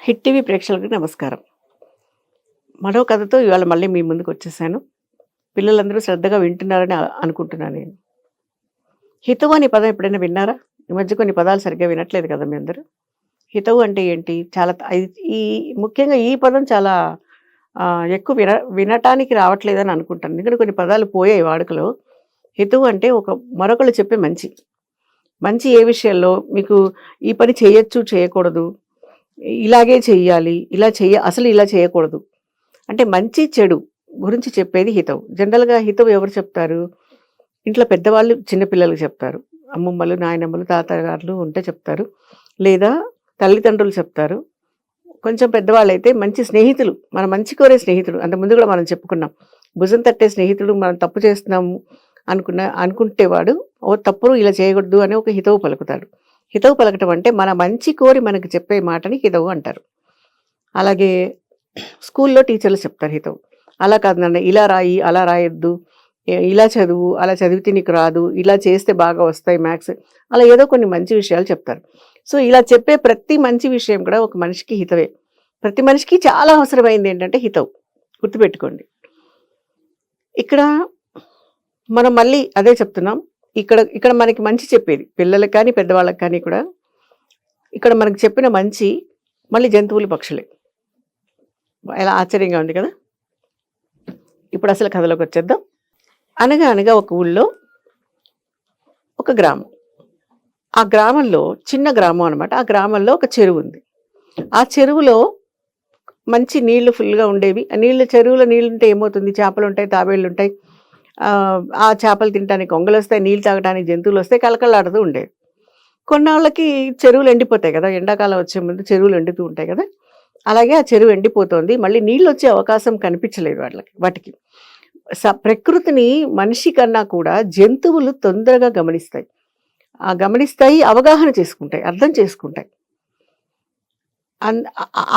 Hit TV ప్రేక్షకులకు నమస్కారం. మరో కథతో ఇవాళ మళ్ళీ మీ ముందుకు వచ్చేసాను. పిల్లలందరూ శ్రద్ధగా వింటున్నారని అనుకుంటున్నాను నేను. హితవు అనే పదం ఎప్పుడైనా విన్నారా? ఈ మధ్య కొన్ని పదాలు సరిగ్గా వినట్లేదు కదా మీ అందరూ. హితవు అంటే ఏంటి? చాలా ఈ ముఖ్యంగా ఈ పదం చాలా ఎక్కువ వినటానికి రావట్లేదని అనుకుంటాను. ఎందుకంటే కొన్ని పదాలు పోయాయి వాడుకలో. హితవు అంటే మరొకళ్ళు చెప్పే మంచి. మంచి ఏ విషయంలో మీకు ఈ పని చేయొచ్చు, చేయకూడదు, ఇలాగే చెయ్యాలి, అసలు ఇలా చేయకూడదు. అంటే మంచి, చెడు గురించి చెప్పేది హితవు. జనరల్‌గా హితవు ఎవరు చెప్తారు? ఇంట్లో పెద్దవాళ్ళు చిన్న పిల్లలకి చెప్తారు. అమ్మమ్మలు, నాయనమ్మలు, తాతగారులు ఉంటే చెప్తారు. లేదా తల్లిదండ్రులు చెప్తారు. కొంచెం పెద్దవాళ్ళైతే మంచి స్నేహితులు, మన మంచి కోరే స్నేహితుడు. అంతకుముందు కూడా మనం చెప్పుకున్నాం. భుజం తట్టే స్నేహితుడు మనం తప్పు చేస్తున్నాము అనుకుంటే వాడు తప్పును ఇలా చేయకూడదు అని ఒక హితవు పలుకుతాడు. హితవు పలకటం అంటే మన మంచి కోరి మనకు చెప్పే మాటని హితవు అంటారు. అలాగే స్కూల్లో టీచర్లు చెప్తారు హితవు. అలా కాదు నాన్న, ఇలా రాయి, అలా రాయొద్దు, ఇలా చదువు, అలా చదివితే నీకు రాదు, ఇలా చేస్తే బాగా వస్తాయి మ్యాథ్స్, అలా ఏదో కొన్ని మంచి విషయాలు చెప్తారు. సో ఇలా చెప్పే ప్రతి మంచి విషయం కూడా ఒక మనిషికి హితవే. ప్రతి మనిషికి చాలా అవసరమైంది ఏంటంటే హితవు. గుర్తుపెట్టుకోండి. ఇక్కడ మనం మళ్ళీ అదే చెప్తున్నాం. ఇక్కడ మనకి మంచి చెప్పేది పిల్లలకు కానీ పెద్దవాళ్ళకి కానీ కూడా ఇక్కడ మనకు చెప్పిన మంచి మళ్ళీ జంతువులు, పక్షులే. ఎలా ఆశ్చర్యంగా ఉంది కదా. ఇప్పుడు అసలు కథలోకి వచ్చేద్దాం. అనగా అనగా ఒక ఊళ్ళో ఒక గ్రామం. ఆ గ్రామంలో చిన్న గ్రామం అనమాట. ఆ గ్రామంలో ఒక చెరువు ఉంది. ఆ చెరువులో మంచి నీళ్లు ఫుల్గా ఉండేవి. చెరువులో నీళ్ళు ఉంటే ఏమవుతుంది? చేపలు ఉంటాయి, తాబేళ్ళు ఉంటాయి. ఆ చేపలు తినడానికి కొంగలు వస్తాయి, నీళ్ళు తాగడానికి జంతువులు వస్తాయి, కలకలాడుతూ ఉండేవి. కొన్నాళ్ళకి చెరువులు ఎండిపోతాయి కదా. ఎండాకాలం వచ్చే ముందు చెరువులు ఎండుతూ ఉంటాయి కదా. అలాగే ఆ చెరువు ఎండిపోతుంది. మళ్ళీ నీళ్ళు వచ్చే అవకాశం కనిపించలేదు వాటికి. ప్రకృతిని మనిషి కన్నా కూడా జంతువులు తొందరగా గమనిస్తాయి, అవగాహన చేసుకుంటాయి, అర్థం చేసుకుంటాయి.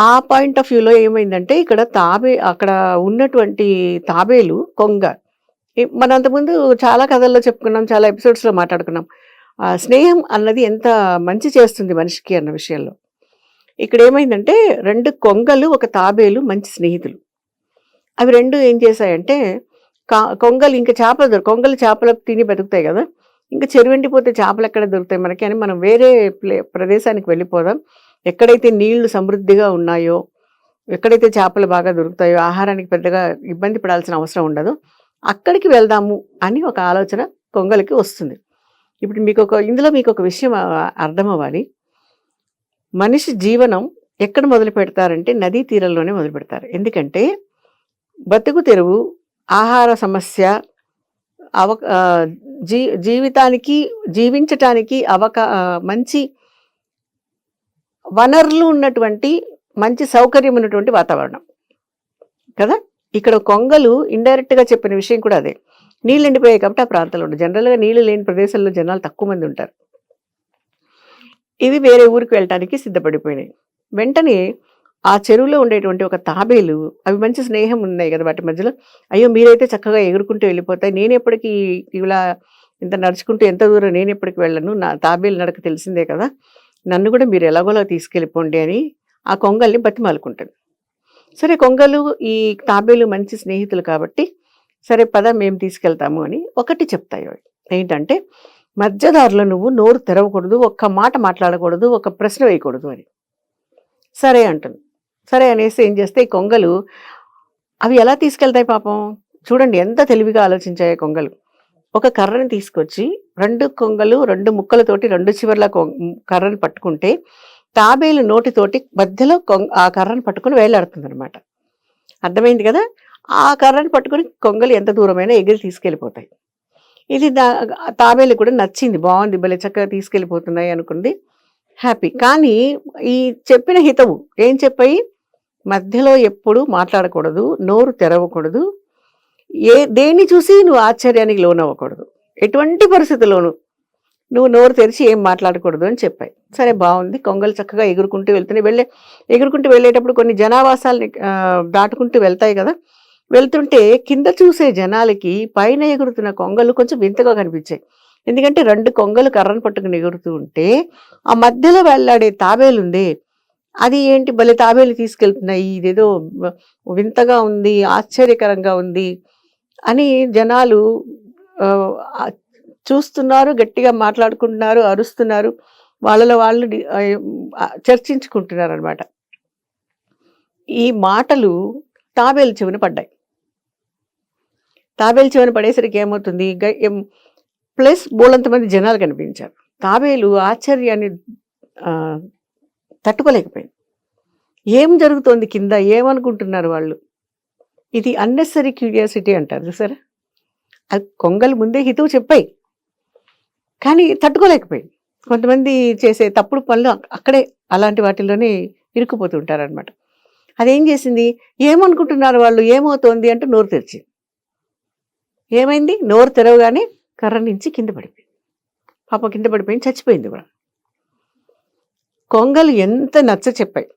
ఆ పాయింట్ ఆఫ్ వ్యూలో ఏమైందంటే అక్కడ ఉన్నటువంటి తాబేలు, కొంగ, మన అంతకుముందు చాలా కథల్లో చెప్పుకున్నాం, చాలా ఎపిసోడ్స్లో మాట్లాడుకున్నాం. స్నేహం అన్నది ఎంత మంచి చేస్తుంది మనిషికి అన్న విషయంలో. ఇక్కడ ఏమైందంటే 2 కొంగలు, ఒక తాబేలు మంచి స్నేహితులు. అవి 2 ఏం చేశాయంటే, కొంగలు ఇంకా కొంగలు చేపలకు తిని బతుకుతాయి కదా. ఇంకా చెరువు ఎండిపోతే చేపలు ఎక్కడ దొరుకుతాయి మనకి అని మనం వేరే ప్రదేశానికి వెళ్ళిపోదాం. ఎక్కడైతే నీళ్లు సమృద్ధిగా ఉన్నాయో, ఎక్కడైతే చేపలు బాగా దొరుకుతాయో, ఆహారానికి పెద్దగా ఇబ్బంది పడాల్సిన అవసరం ఉండదు, అక్కడికి వెళ్దాము అని ఒక ఆలోచన కొంగలకి వస్తుంది. ఇప్పుడు ఇందులో మీకు ఒక విషయం అర్థం అవ్వాలి. మనిషి జీవనం ఎక్కడ మొదలు పెడతారంటే నదీ తీరంలోనే మొదలు పెడతారు. ఎందుకంటే బతుకు తెరువు, ఆహార సమస్య, జీవించటానికి మంచి వనరులు ఉన్నటువంటి, మంచి సౌకర్యం ఉన్నటువంటి వాతావరణం కదా. ఇక్కడ కొంగలు ఇండైరెక్ట్గా చెప్పిన విషయం కూడా అదే. నీళ్ళు ఎండిపోయాయి కాబట్టి ఆ ప్రాంతంలో ఉండదు. జనరల్గా నీళ్ళు లేని ప్రదేశాల్లో జనాలు తక్కువ మంది ఉంటారు. ఇవి వేరే ఊరికి వెళ్ళటానికి సిద్ధపడిపోయినాయి. వెంటనే ఆ చెరువులో ఉండేటువంటి ఒక తాబేలు, అవి మంచి స్నేహం ఉన్నాయి కదా వాటి మధ్యలో, అయ్యో మీరైతే చక్కగా ఎగురుకుంటూ వెళ్ళిపోతాయి, నేను ఎప్పటికీ ఇలా ఇంత నడుచుకుంటూ ఎంత దూరం నేను ఎప్పటికి వెళ్ళను, నా తాబేలు నడక తెలిసిందే కదా, నన్ను కూడా మీరు ఎలాగోలా తీసుకెళ్ళిపోండి అని ఆ కొంగల్ని బతిమాలుకుంటాడు. సరే, కొంగలు ఈ తాబేలు మంచి స్నేహితులు కాబట్టి సరే పద మేము తీసుకెళ్తాము అని ఒకటి చెప్తాయి. ఏంటంటే మధ్యదారిలో నువ్వు నోరు తెరవకూడదు, ఒక్క మాట మాట్లాడకూడదు, ఒక ప్రశ్న వేయకూడదు అని. సరే అంటుంది. సరే అనేసి ఏం చేస్తే ఈ కొంగలు అవి ఎలా తీసుకెళ్తాయి పాపం. చూడండి ఎంత తెలివిగా ఆలోచించాయి కొంగలు. ఒక కర్రని తీసుకొచ్చి 2 కొంగలు 2 ముక్కలతోటి 2 చివర్ల కర్రని పట్టుకుంటే తాబేలు నోటితోటి మధ్యలో ఆ కర్రను పట్టుకుని వేలాడుతుంది అనమాట. అర్థమైంది కదా. ఆ కర్రను పట్టుకుని కొంగలు ఎంత దూరమైనా ఎగిరి తీసుకెళ్ళిపోతాయి. ఇది తాబేలు కూడా నచ్చింది, బాగుంది, భలే చక్కగా తీసుకెళ్ళిపోతున్నాయి అనుకుంది, హ్యాపీ. కానీ ఈ చెప్పిన హితవు ఏం చెప్పాయి? మధ్యలో ఎప్పుడు మాట్లాడకూడదు, నోరు తెరవకూడదు, దేన్ని చూసి నువ్వు ఆశ్చర్యానికి లోనవ్వకూడదు, ఎటువంటి పరిస్థితుల్లోనూ నువ్వు నోరు తెరిచి ఏం మాట్లాడకూడదు అని చెప్పాయి. సరే బాగుంది. కొంగలు చక్కగా ఎగురుకుంటూ ఎగురుకుంటూ వెళ్ళేటప్పుడు కొన్ని జనావాసాలని దాటుకుంటూ వెళ్తాయి కదా. వెళ్తుంటే కింద చూసే జనాలకి పైన ఎగురుతున్న కొంగలు కొంచెం వింతగా కనిపించాయి. ఎందుకంటే 2 కొంగలు కర్రను పట్టుకుని ఎగురుతూ ఉంటే ఆ మధ్యలో వెళ్ళాడే తాబేలుంది, అది ఏంటి భలే తాబేలు తీసుకెళ్తున్నాయి, ఇదేదో వింతగా ఉంది, ఆశ్చర్యకరంగా ఉంది అని జనాలు ఆ, చూస్తున్నారు, గట్టిగా మాట్లాడుకుంటున్నారు, అరుస్తున్నారు, వాళ్ళలో వాళ్ళు చర్చించుకుంటున్నారు అనమాట. ఈ మాటలు తాబేలు చెవిన పడ్డాయి. తాబేలు చెవిన పడేసరికి ఏమవుతుంది, ప్లస్ బోలంతమంది జనాలు కనిపించారు. తాబేలు ఆశ్చర్యాన్ని తట్టుకోలేకపోయింది. ఏం జరుగుతోంది కింద, ఏమనుకుంటున్నారు వాళ్ళు, ఇది అన్నెసరీ క్యూరియాసిటీ అంటారు చూసారా. అది కొంగలు ముందే హితువు చెప్పాయి, కానీ తట్టుకోలేకపోయింది. కొంతమంది చేసే తప్పుడు పనులు అక్కడే అలాంటి వాటిల్లోనే ఇరుక్కుపోతుంటారనమాట. అదేం చేసింది, ఏమనుకుంటున్నారు వాళ్ళు, ఏమవుతోంది అంటూ నోరు తెరిచింది. ఏమైంది, నోరు తెరవగానే కర్ర నుంచి కింద పడిపోయింది. పాప కింద పడిపోయింది, చచ్చిపోయింది కూడా. కొంగలు ఎంత నచ్చ చెప్పాయి,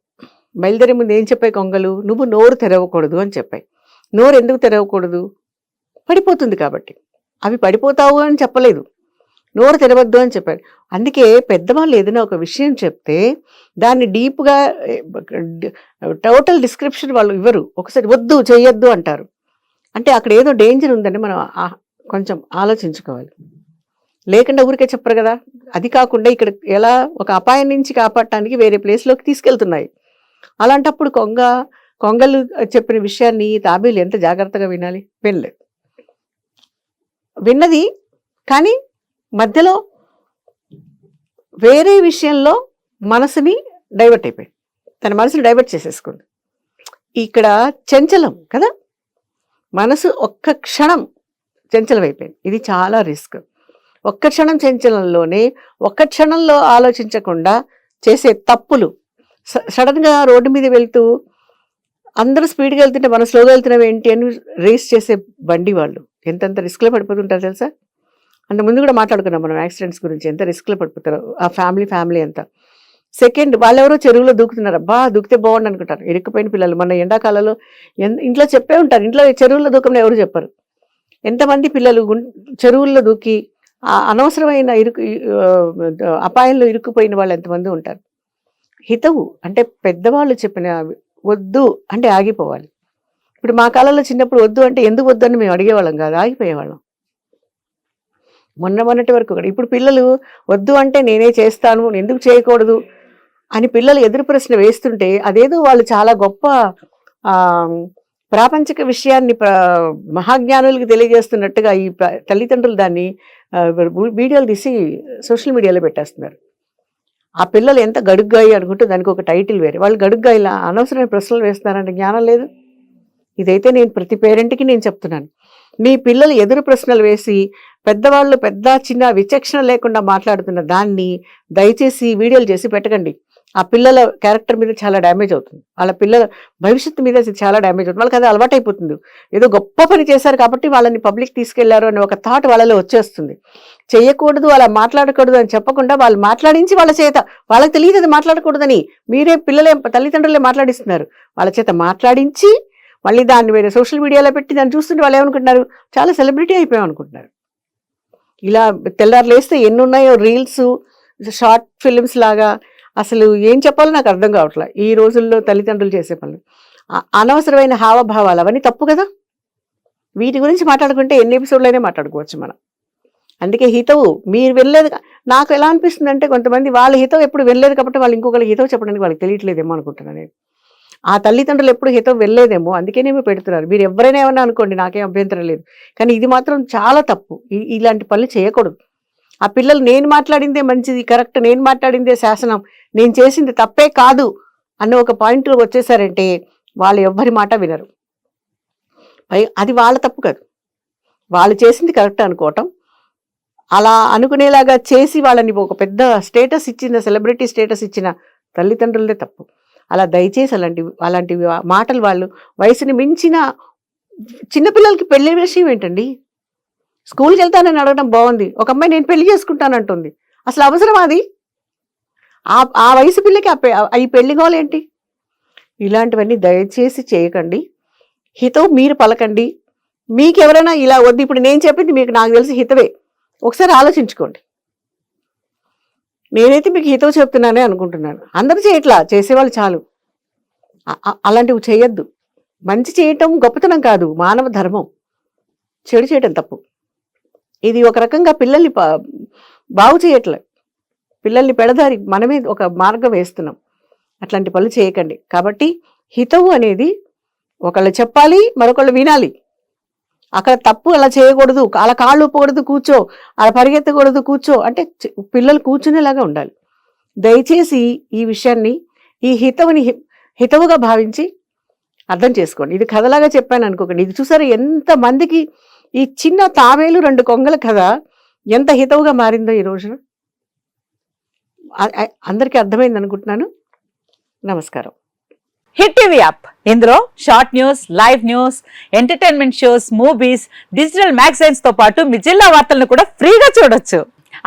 బయలుదేరే ముందు ఏం చెప్పాయి కొంగలు, నువ్వు నోరు తెరవకూడదు అని చెప్పాయి. నోరు ఎందుకు తెరవకూడదు, పడిపోతుంది కాబట్టి. అవి పడిపోతావు అని చెప్పలేదు, నోరు తెరవద్దు అని చెప్పారు. అందుకే పెద్దవాళ్ళు ఏదైనా ఒక విషయం చెప్తే దాన్ని డీప్గా టోటల్ డిస్క్రిప్షన్ వాళ్ళు ఇవ్వరు, ఒకసారి వద్దు చేయొద్దు అంటారు. అంటే అక్కడ ఏదో డేంజర్ ఉందని మనం కొంచెం ఆలోచించుకోవాలి, లేకుండా ఊరికే చెప్పరు కదా. అది కాకుండా ఇక్కడ ఎలా ఒక అపాయం నుంచి కాపాడటానికి వేరే ప్లేస్లోకి తీసుకెళ్తున్నాయి. అలాంటప్పుడు కొంగలు చెప్పిన విషయాన్ని తాబేలు ఎంత జాగ్రత్తగా వినాలి, వినలేదు. విన్నది కానీ మధ్యలో వేరే విషయంలో మనసుని డైవర్ట్ అయిపోయింది, తన మనసుని డైవర్ట్ చేసేసుకుంది. ఇక్కడ చంచలం కదా, మనసు ఒక్క క్షణం చంచలం అయిపోయింది. ఇది చాలా రిస్క్. ఒక్క క్షణం చంచలంలోనే ఒక్క క్షణంలో ఆలోచించకుండా చేసే తప్పులు. సడన్గా రోడ్డు మీద వెళ్తూ అందరూ స్పీడ్గా వెళ్తుంటే మనం స్లోగా వెళ్తున్నాం ఏంటి అని రేస్ చేసే బండి వాళ్ళు ఎంతెంత రిస్క్లో పడిపోతుంటారు తెలుసా. అంత ముందు కూడా మాట్లాడుకున్నాం మనం యాక్సిడెంట్స్ గురించి, ఎంత రిస్క్లో పడిపోతారు ఆ ఫ్యామిలీ అంతా. సెకండ్, వాళ్ళెవరో చెరువులో దూకుతున్నారు, అబ్బా దూకితే బాగుండు అనుకుంటారు. ఇరుక్కుపోయిన పిల్లలు మన ఎండాకాలంలో ఇంట్లో చెప్పే ఉంటారు, ఇంట్లో చెరువుల్లో దూకమని ఎవరు చెప్పరు. ఎంతమంది పిల్లలు చెరువుల్లో దూకి అనవసరమైన అపాయంలో ఇరుక్కుపోయిన వాళ్ళు ఎంతమంది ఉంటారు. హితవు అంటే పెద్దవాళ్ళు చెప్పిన వద్దు అంటే ఆగిపోవాలి. ఇప్పుడు మా కాలంలో చిన్నప్పుడు వద్దు అంటే ఎందుకు వద్దు అని మేము అడిగేవాళ్ళం కాదు, ఆగిపోయేవాళ్ళం. మొన్నటి వరకు కూడా. ఇప్పుడు పిల్లలు వద్దు అంటే నేనే చేస్తాను, ఎందుకు చేయకూడదు అని పిల్లలు ఎదురు ప్రశ్న వేస్తుంటే అదేదో వాళ్ళు చాలా గొప్ప ప్రాపంచిక విషయాన్ని మహాజ్ఞానులకి తెలియజేస్తున్నట్టుగా ఈ తల్లిదండ్రులు దాన్ని వీడియోలు తీసి సోషల్ మీడియాలో పెట్టేస్తున్నారు. ఆ పిల్లలు ఎంత గడుగ్గాయి అనుకుంటూ దానికి ఒక టైటిల్ వేరే, వాళ్ళు గడుగ్గాయిలా అనవసరమైన ప్రశ్నలు వేస్తున్నారంటే జ్ఞానం లేదు. ఇదైతే నేను ప్రతి పేరెంట్కి నేను చెప్తున్నాను, మీ పిల్లలు ఎదురు ప్రశ్నలు వేసి పెద్దవాళ్ళు పెద్ద చిన్న విచక్షణ లేకుండా మాట్లాడుతున్న దాన్ని దయచేసి వీడియోలు చేసి పెట్టకండి. ఆ పిల్లల క్యారెక్టర్ మీద చాలా డ్యామేజ్ అవుతుంది, వాళ్ళ పిల్లల భవిష్యత్తు మీద చాలా డ్యామేజ్ అవుతుంది. వాళ్ళకి అది అలవాటు అయిపోతుంది. ఏదో గొప్ప పని చేశారు కాబట్టి వాళ్ళని పబ్లిక్ తీసుకెళ్లారు అనే ఒక థాట్ వాళ్ళలో వచ్చేస్తుంది. చేయకూడదు, అలా మాట్లాడకూడదు అని చెప్పకుండా వాళ్ళు మాట్లాడించి వాళ్ళ చేత, వాళ్ళకి తెలియదు అది మాట్లాడకూడదని, మీరే తల్లిదండ్రులే మాట్లాడిస్తున్నారు. వాళ్ళ చేత మాట్లాడించి మళ్ళీ దాన్ని వేరే సోషల్ మీడియాలో పెట్టి దాన్ని చూస్తుంటే వాళ్ళు ఏమనుకుంటున్నారు, చాలా సెలబ్రిటీ అయిపోయాం అనుకుంటున్నారు. ఇలా తెల్లారు లేస్తే ఎన్ని ఉన్నాయో రీల్స్, షార్ట్ ఫిల్మ్స్ లాగా. అసలు ఏం చెప్పాలో నాకు అర్థం కావట్లేదు ఈ రోజుల్లో తల్లిదండ్రులు చేసే పనులు. అనవసరమైన హావభావాలు అవన్నీ తప్పు కదా. వీటి గురించి మాట్లాడుకుంటే ఎన్ని ఎపిసోడ్లైనా మాట్లాడుకోవచ్చు మనం. అందుకే హితవు మీరు వెళ్ళలేదు. నాకు ఎలా అనిపిస్తుంది అంటే కొంతమంది వాళ్ళ హితవు ఎప్పుడు వెళ్ళలేదు కాబట్టి వాళ్ళు ఇంకొకరికి హితవు చెప్పడానికి వాళ్ళకి తెలియట్లేదేమో అనుకుంటున్నాను నేను. ఆ తల్లిదండ్రులు ఎప్పుడు హితం వెళ్ళలేదేమో, అందుకేనేమో పెడుతున్నారు. మీరు ఎవరైనా ఏమన్నా అనుకోండి, నాకేం అభ్యంతరం లేదు, కానీ ఇది మాత్రం చాలా తప్పు. ఇలాంటి పనులు చేయకూడదు. ఆ పిల్లలు నేను మాట్లాడిందే మంచిది, కరెక్ట్, నేను మాట్లాడిందే శాసనం, నేను చేసింది తప్పే కాదు అన్న ఒక పాయింట్లో వచ్చేసారంటే వాళ్ళు ఎవ్వరి మాట వినరు. అది వాళ్ళ తప్పు కాదు, వాళ్ళు చేసింది కరెక్ట్ అనుకోవటం, అలా అనుకునేలాగా చేసి వాళ్ళని ఒక పెద్ద స్టేటస్ ఇచ్చిన, సెలబ్రిటీ స్టేటస్ ఇచ్చిన తల్లిదండ్రులదే తప్పు. అలా దయచేసి అలాంటి మాటలు, వాళ్ళు వయసుని మించిన చిన్నపిల్లలకి పెళ్లి విషయం ఏంటండి, స్కూల్కి వెళ్తానని అడగడం బాగుంది, ఒక అమ్మాయి నేను పెళ్లి చేసుకుంటానంటుంది, అసలు అవసరం అది? ఆ వయసు పిల్లకి ఈ పెళ్లి గోలేంటి? ఇలాంటివన్నీ దయచేసి చేయకండి. హితవు మీరు పలకండి. మీకు ఎవరైనా ఇలా వద్దు, ఇప్పుడు నేను చెప్పింది మీకు నాకు తెలిసి హితవే, ఒకసారి ఆలోచించుకోండి. నేనైతే మీకు హితవు చెప్తున్నానే అనుకుంటున్నాను. అందరూ చేయట్లా, చేసేవాళ్ళు చాలు. అలాంటివి చేయొద్దు. మంచి చేయటం గొప్పతనం కాదు, మానవ ధర్మం. చెడు చేయటం తప్పు. ఇది ఒక రకంగా పిల్లల్ని బాగు చేయట్లే, పిల్లల్ని పెడదారి మనమే ఒక మార్గం వేస్తున్నాం. అట్లాంటి పనులు చేయకండి. కాబట్టి హితవు అనేది ఒకళ్ళు చెప్పాలి, మరొకళ్ళు వినాలి. అక్కడ తప్పు అలా చేయకూడదు, అలా కాళ్ళు ఊపకూడదు, కూర్చో, అలా పరిగెత్తకూడదు, కూర్చో అంటే పిల్లలు కూర్చునేలాగా ఉండాలి. దయచేసి ఈ విషయాన్ని, ఈ హితవుగా భావించి అర్థం చేసుకోండి. ఇది కథలాగా చెప్పాను అనుకోకండి. ఇది చూసారు ఎంతమందికి ఈ చిన్న తావేలు 2 కొంగల కథ ఎంత హితవుగా మారిందో ఈ రోజున. అందరికీ అర్థమైంది అనుకుంటున్నాను. నమస్కారం. హిట్ టీవీ యాప్, ఇందులో short news, live news, entertainment shows, movies, digital magazines తో పాటు మీ జిల్లా వార్తలను కూడా ఫ్రీగా చూడొచ్చు.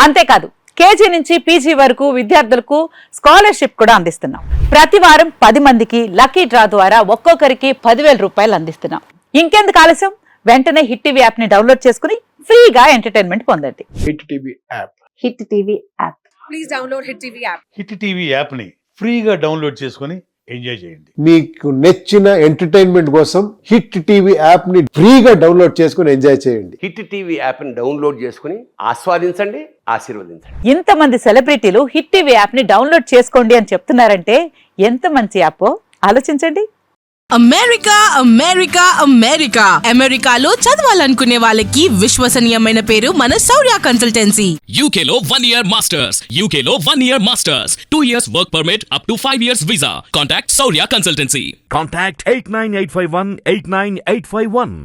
అంతేకాదు కేజీ నుంచి పీజీ వరకు విద్యార్థులకు స్కాలర్షిప్ కూడా అందిస్తున్నాం. ప్రతి వారం 10 మందికి లక్కీ డ్రా ద్వారా ఒక్కొక్కరికి 10,000 రూపాయలు అందిస్తున్నాం. ఇంకెందుకు ఆలస్యం, వెంటనే హిట్ టీవీ యాప్ ని డౌన్లోడ్ చేసుకుని ఫ్రీగా ఎంటర్టైన్మెంట్ పొందండి. Hit TV app. Hit TV app. Please download hit TV app. Hit TV app ని ఫ్రీగా డౌన్లోడ్ చేసుకొని ఎంజాయ్ చేయండి. మీకు నచ్చిన ఎంటర్టైన్మెంట్ కోసం హిట్ టీవీ యాప్ ని ఫ్రీగా డౌన్లోడ్ చేసుకొని ఎంజాయ్ చేయండి. హిట్ టీవీ యాప్ ని డౌన్లోడ్ చేసుకుని ఆస్వాదించండి, ఆశీర్వదించండి. ఇంతమంది సెలబ్రిటీలు హిట్ టీవీ యాప్ ని డౌన్లోడ్ చేసుకోండి అని చెప్తున్నారంటే ఎంత మంచి యాప్ ఆలోచించండి. అమెరికా అమెరికా అమెరికా అమెరికాలో చదవాలనుకునే వాళ్ళకి విశ్వసనీయమైన పేరు మన శౌర్య కన్సల్టెన్సీ. UK లో 1 year masters. UK లో 1 year masters. 2 years work permit up to 5 years visa. Contact Saurya Consultancy. Contact 89851 89851.